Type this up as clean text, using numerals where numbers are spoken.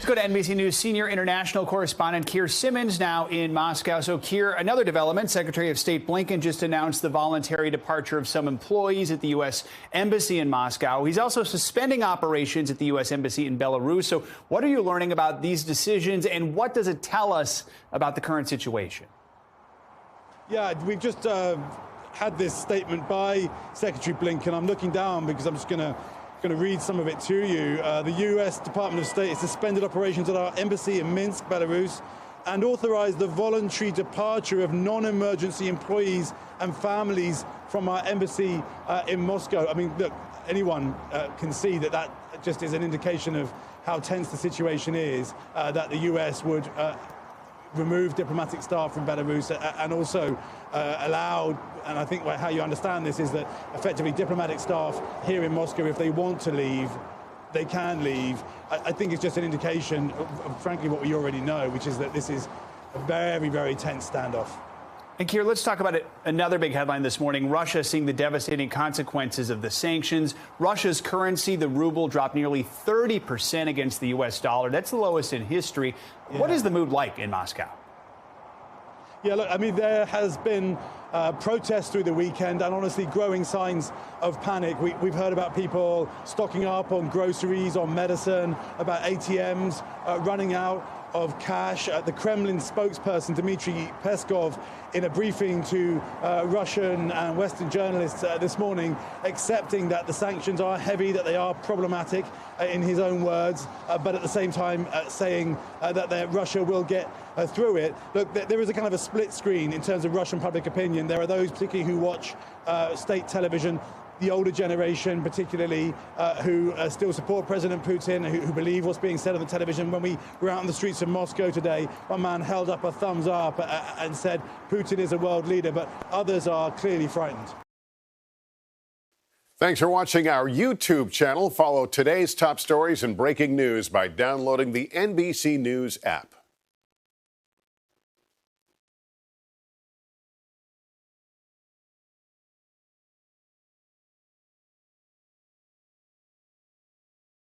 Let's go to NBC News senior international correspondent Kier Simmons now in Moscow. So, Kier, another development. Secretary of State Blinkens just announced the voluntary departure of some employees at the U.S. Embassy in Moscow. He's also suspending operations at the U.S. Embassy in Belarus. So what are you learning about these decisions, and what does it tell us about the current situation? Yeah, we've just had this statement by Secretary Blinken. I'm looking down because I'm just going to read some of it to you. The U.S. Department of State has suspended operations at our embassy in Minsk, Belarus, and authorized the voluntary departure of non-emergency employees and families from our embassy in Moscow. I mean, look, anyone can see that that just is an indication of how tense the situation is, that the U.S. would remove diplomatic staff from Belarus and also allowed, and I think how you understand this is that effectively diplomatic staff here in Moscow, if they want to leave, they can leave. I think it's just an indication of frankly what we already know, which is that this is a very, very tense standoff. And Kier, let's talk about another big headline this morning. Russia seeing the devastating consequences of the sanctions. Russia's currency, the ruble, dropped nearly 30% against the U.S. dollar. That's the lowest in history. Yeah. What is the mood like in Moscow? Yeah, look, I mean, there has been protests through the weekend and honestly growing signs of panic. We've heard about people stocking up on groceries, on medicine, about ATMs running out of cash. The Kremlin spokesperson Dmitry Peskov, in a briefing to Russian and Western journalists this morning, accepting that the sanctions are heavy, that they are problematic, in his own words, but at the same time saying that Russia will get through it. Look, there is a kind of a split screen in terms of Russian public opinion. There are those particularly who watch state television, the older generation particularly, who still support President Putin, who believe what's being said on the television. When we were out on the streets of Moscow today, one man held up a thumbs up and said Putin is a world leader, but others are clearly frightened. Thanks for watching our YouTube channel. Follow today's top stories and breaking news by downloading the NBC News app.